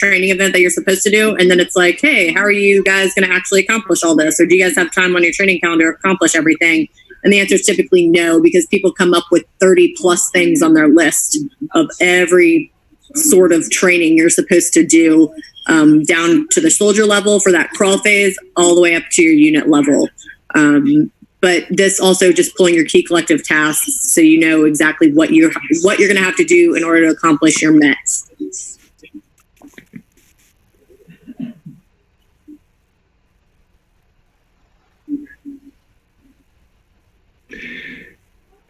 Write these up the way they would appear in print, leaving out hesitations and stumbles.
training event that you're supposed to do. And then it's like, hey, how are you guys going to actually accomplish all this? Or do you guys have time on your training calendar to accomplish everything? And the answer is typically no, because people come up with 30 plus things on their list of every sort of training you're supposed to do, down to the soldier level for that crawl phase, all the way up to your unit level. But this also just pulling your key collective tasks so you know exactly what you're going to have to do in order to accomplish your METs.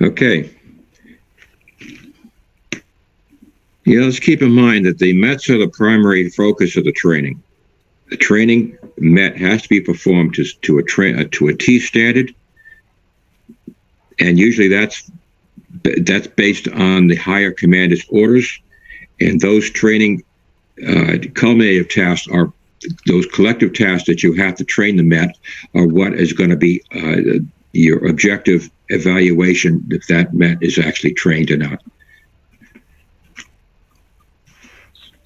Okay. Yeah, let's keep in mind that the METs are the primary focus of the training. The training MET has to be performed to a T standard, and usually that's based on the higher commander's orders. And those training culminative tasks are those collective tasks that you have to train the MET are what is going to be your objective evaluation if that MET is actually trained or not.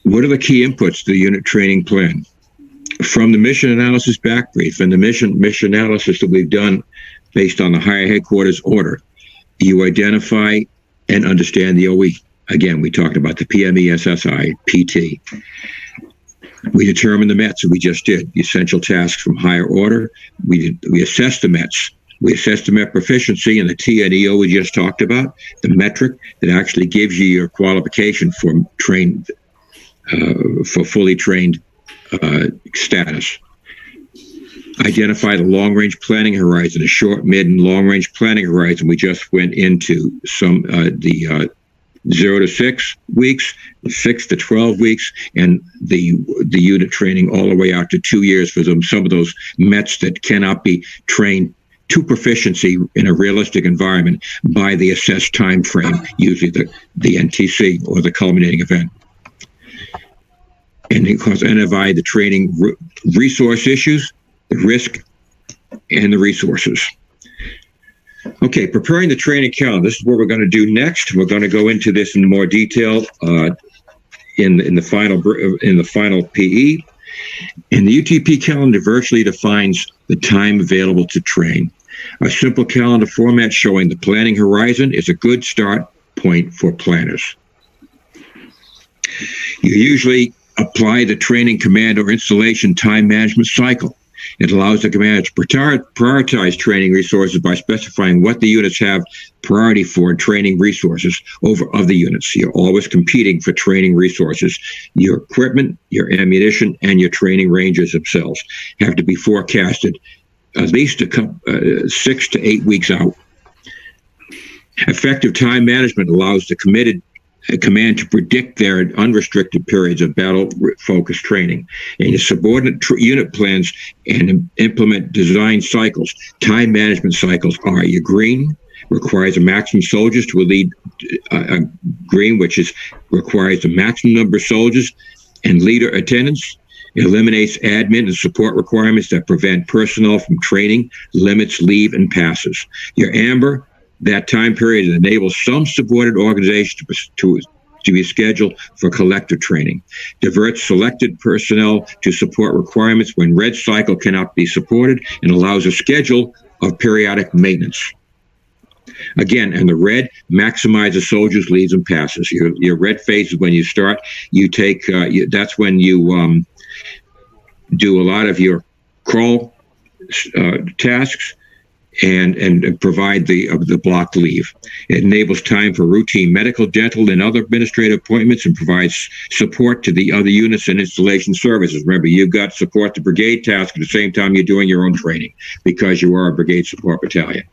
What are the key inputs to the unit training plan? From the mission analysis back brief and the mission analysis that we've done based on the higher headquarters order, you identify and understand the OE. Again, we talked about the PME, SSI, PT. We determine the METs, we just did, the essential tasks from higher order. We assess the METs. We assess the MET proficiency and the TNEO we just talked about, the metric that actually gives you your qualification for fully trained status. Identify the long-range planning horizon, the short, mid, and long-range planning horizon. We just went into some the 0 to 6 weeks, 6 to 12 weeks, and the unit training all the way out to 2 years for some of those METs that cannot be trained to proficiency in a realistic environment by the assessed time frame, usually the NTC or the culminating event. And of course, identify the training resource issues, the risk, and the resources. Okay, preparing the training calendar. This is what we're going to do next. We're going to go into this in more detail in the final PE. And the UTP calendar virtually defines the time available to train. A simple calendar format showing the planning horizon is a good start point for planners. You usually apply the training command or installation time management cycle. It allows the commander to prioritize training resources by specifying what the units have priority for in training resources over other units. You're always competing for training resources. Your equipment, your ammunition, and your training ranges themselves have to be forecasted at least 6 to 8 weeks out. Effective time management allows the command to predict their unrestricted periods of battle-focused training. And your subordinate unit plans and implement design cycles. Time management cycles are your green, requires a maximum soldiers to lead a green, which requires the maximum number of soldiers and leader attendance. It eliminates admin and support requirements that prevent personnel from training, limits leave and passes. Your amber, that time period enables some subordinate organizations to be scheduled for collective training. Diverts selected personnel to support requirements when red cycle cannot be supported and allows a schedule of periodic maintenance. Again, and the red maximizes soldiers' leaves and passes. Your red phase is when you start. You take that's when you do a lot of your crawl tasks and provide the blocked leave. It enables time for routine medical, dental, and other administrative appointments and provides support to the other units and installation services. Remember, you've got support the brigade task at the same time you're doing your own training because you are a brigade support battalion.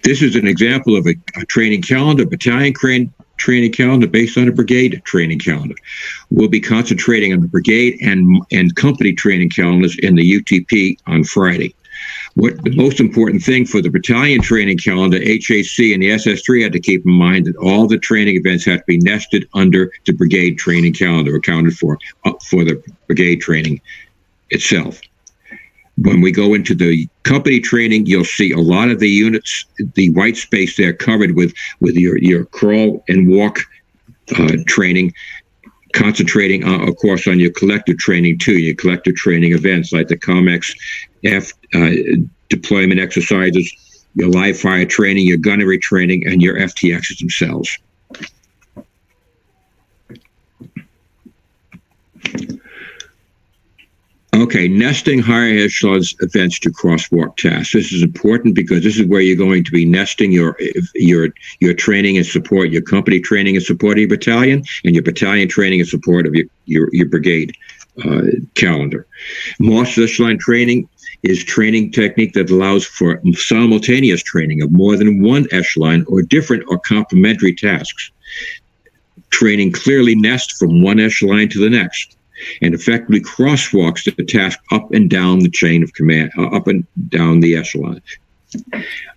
This is an example of a training calendar, battalion training calendar based on a brigade training calendar. We'll be concentrating on the brigade and company training calendars in the UTP on Friday. What the most important thing for the battalion training calendar, HAC and the SS3 had to keep in mind that all the training events had to be nested under the brigade training calendar, accounted for the brigade training itself. When we go into the company training, you'll see a lot of the units, the white space there covered with your crawl and walk training, concentrating, of course, on your collective training too, your collective training events like the COMEX F deployment exercises, your live fire training, your gunnery training, and your FTXs themselves. Okay, nesting higher echelons events to crosswalk tasks. This is important because this is where you're going to be nesting your training and support, your company training and support of your battalion, and your battalion training and support of your brigade calendar. Master echelon training is training technique that allows for simultaneous training of more than one echelon or different or complementary tasks. Training clearly nests from one echelon to the next, and effectively crosswalks the task up and down the chain of command, up and down the echelon.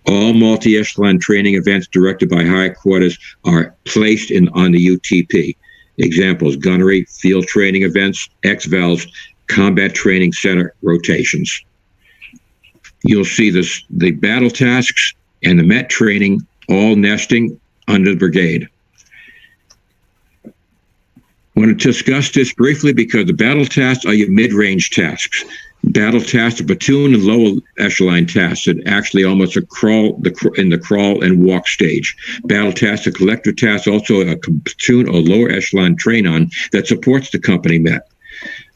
All multi-echelon training events directed by higher quarters are placed on the UTP. Examples: gunnery, field training events, XVALs, combat training center rotations. You'll see the battle tasks and the MET training all nesting under the brigade. I want to discuss this briefly because the battle tasks are your mid-range tasks. Battle tasks are platoon and lower echelon tasks that actually almost in the crawl and walk stage. Battle tasks are collective tasks, also a platoon or lower echelon train-on that supports the company MET.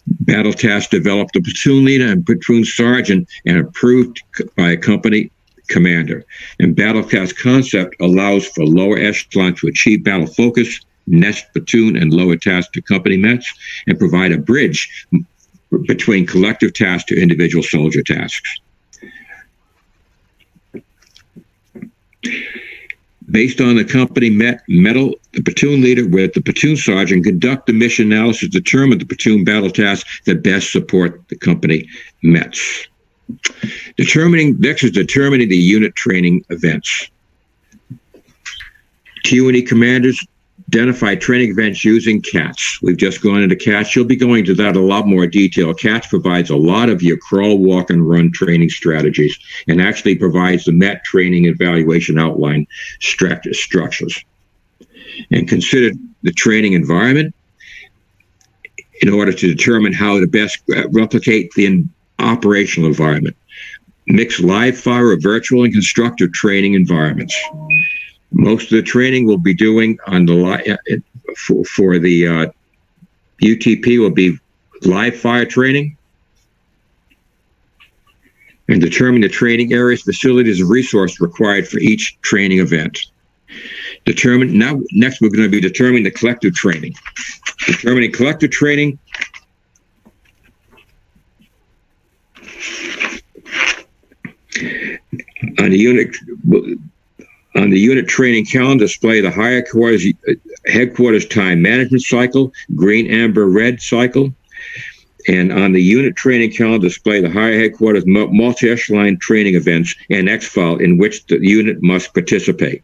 Battle tasks developed the platoon leader and platoon sergeant and approved by a company commander. And battle task concept allows for lower echelon to achieve battle focus, nest platoon and lower task to company METs, and provide a bridge between collective tasks to individual soldier tasks. Based on the company medal, the platoon leader with the platoon sergeant conduct the mission analysis, determine the platoon battle tasks that best support the company METs. Next is determining the unit training events. T&E commanders identify training events using CATS. We've just gone into CATS. You'll be going to that in a lot more detail. CATS provides a lot of your crawl, walk, and run training strategies and actually provides the MET training evaluation outline structures. And consider the training environment in order to determine how to best replicate the operational environment. Mix live fire or virtual and constructive training environments. Most of the training we'll be doing on the for the UTP will be live fire training, and determine the training areas, facilities, and resources required for each training event. Next we're going to be determining the collective training. Determining collective training on the unit training calendar, display the higher quarters, headquarters time management cycle, green, amber, red cycle. And on the unit training calendar, display the higher headquarters multi-echelon training events and XFAL in which the unit must participate.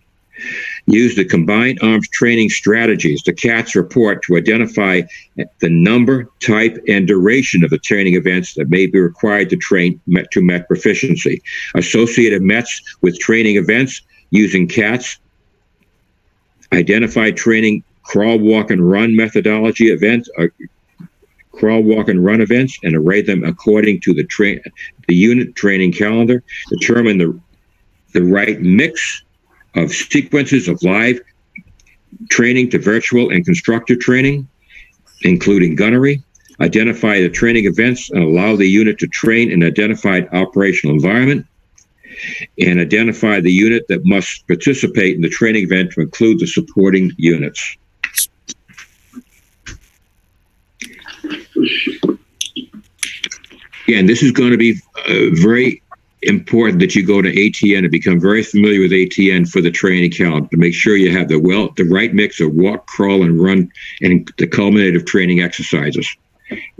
Use the combined arms training strategies, the CATS report, to identify the number, type, and duration of the training events that may be required to train to MET proficiency. Associated METs with training events using CATS, identify training crawl, walk, and run methodology events, crawl, walk, and run events, and array them according to the unit training calendar. Determine the right mix of sequences of live training to virtual and constructive training, including gunnery. Identify the training events and allow the unit to train in identified operational environment. And identify the unit that must participate in the training event to include the supporting units. Again, this is going to be very important that you go to ATN and become very familiar with ATN for the training calendar to make sure you have the right mix of walk, crawl, and run, and the culminative training exercises.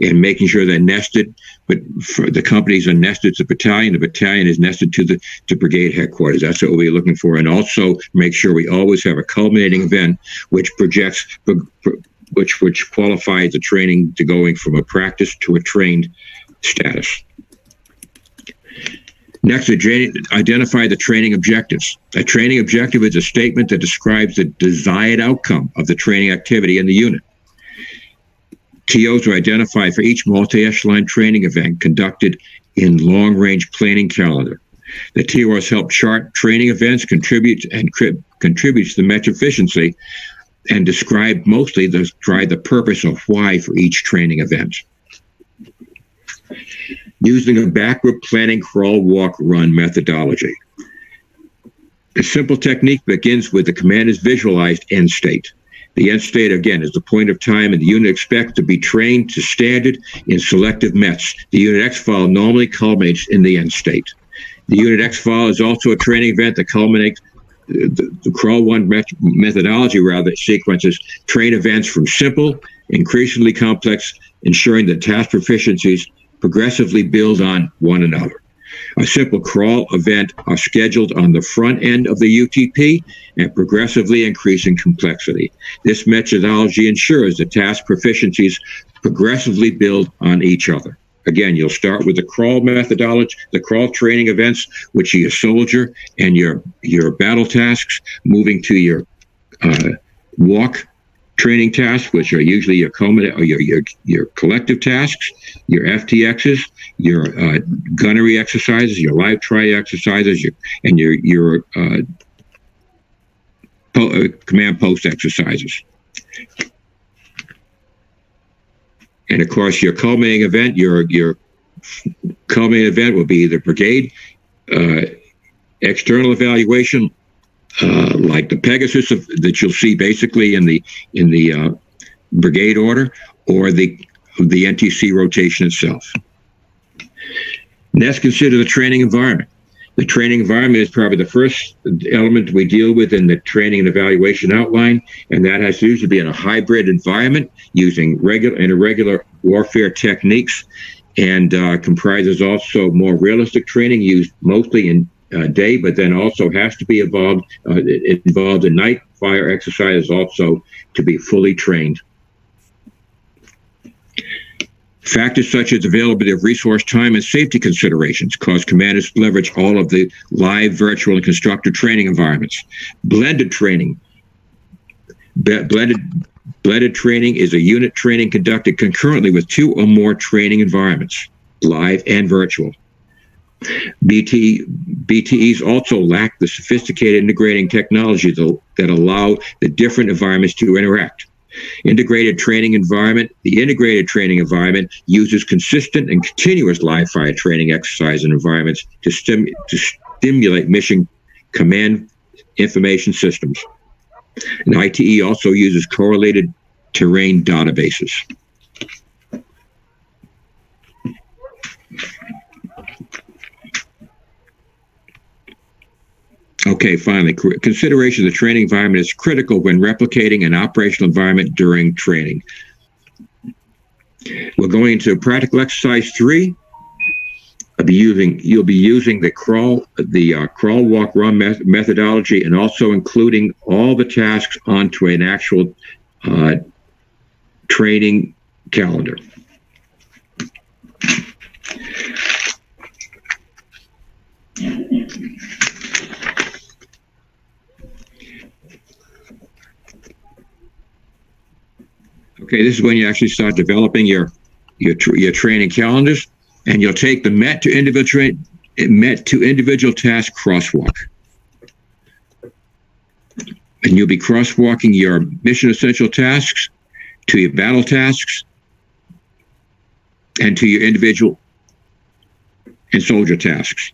And making sure they're nested, but for the companies are nested to the battalion is nested to brigade headquarters. That's what we're looking for. And also make sure we always have a culminating event which projects, which qualifies the training to going from a practice to a trained status. Next, identify the training objectives. A training objective is a statement that describes the desired outcome of the training activity in the unit. TOs are identified for each multi-echelon training event conducted in long-range planning calendar. The TOs help chart training events, contributes to the match efficiency, and describe the purpose of why for each training event. Using a backward planning crawl, walk, run methodology. The simple technique begins with the commander's visualized end state. The end state, again, is the point of time, and the unit expects to be trained to standard in selective METs. The unit X file normally culminates in the end state. The unit X file is also a training event that culminates the crawl one methodology sequences train events from simple, increasingly complex, ensuring that task proficiencies progressively build on one another. A simple crawl event are scheduled on the front end of the UTP and progressively increase in complexity. This methodology ensures that task proficiencies progressively build on each other. Again, you'll start with the crawl methodology, the crawl training events, which are your soldier and your battle tasks, moving to your walk training tasks, which are usually your collective tasks, your FTXs, your gunnery exercises, your live try exercises, your command post exercises. And of course, your culminating event, your culminating event will be the brigade external evaluation, like the Pegasus that you'll see basically in the brigade order, or the NTC rotation itself. Next, consider the training environment. The training environment is probably the first element we deal with in the training and evaluation outline, and that has to usually be in a hybrid environment using regular and irregular warfare techniques, and comprises also more realistic training used mostly in day, but then also has to be involved in night fire exercises also to be fully trained. Factors such as availability of resource time and safety considerations cause commanders to leverage all of the live, virtual, and constructed training environments. Blended training. Blended training is a unit training conducted concurrently with two or more training environments, live and virtual. BTEs also lack the sophisticated integrating technology that allow the different environments to interact. The integrated training environment uses consistent and continuous live fire training exercise and environments to stimulate mission command information systems. And ITE also uses correlated terrain databases. Okay, finally, consideration of the training environment is critical when replicating an operational environment during training. We're going into practical exercise 3. You'll be using the crawl, walk, run methodology, and also including all the tasks onto an actual training calendar. Okay, this is when you actually start developing your training calendars, and you'll take the MET to individual task crosswalk. And you'll be crosswalking your mission essential tasks to your battle tasks and to your individual and soldier tasks.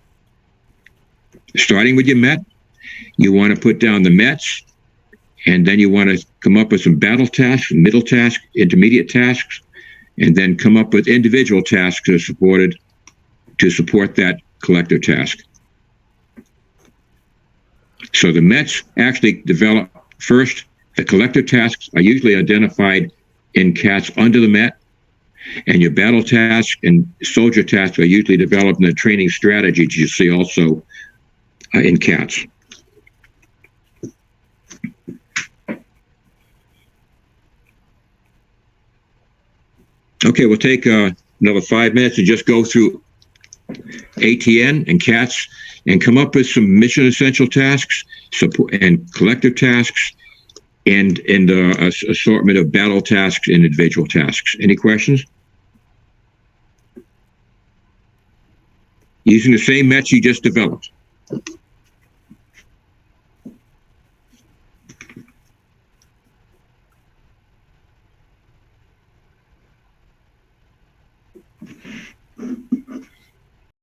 Starting with your MET, you want to put down the METs, and then you want to come up with some battle tasks, middle tasks, intermediate tasks, and then come up with individual tasks that are to support that collective task. So the METs actually develop first. The collective tasks are usually identified in CATS under the MET, and your battle tasks and soldier tasks are usually developed in the training strategies you see also in CATS. Okay, we'll take another 5 minutes and just go through ATN and CATS, and come up with some mission essential tasks, support and collective tasks, and assortment of battle tasks and individual tasks. Any questions? Using the same METs you just developed.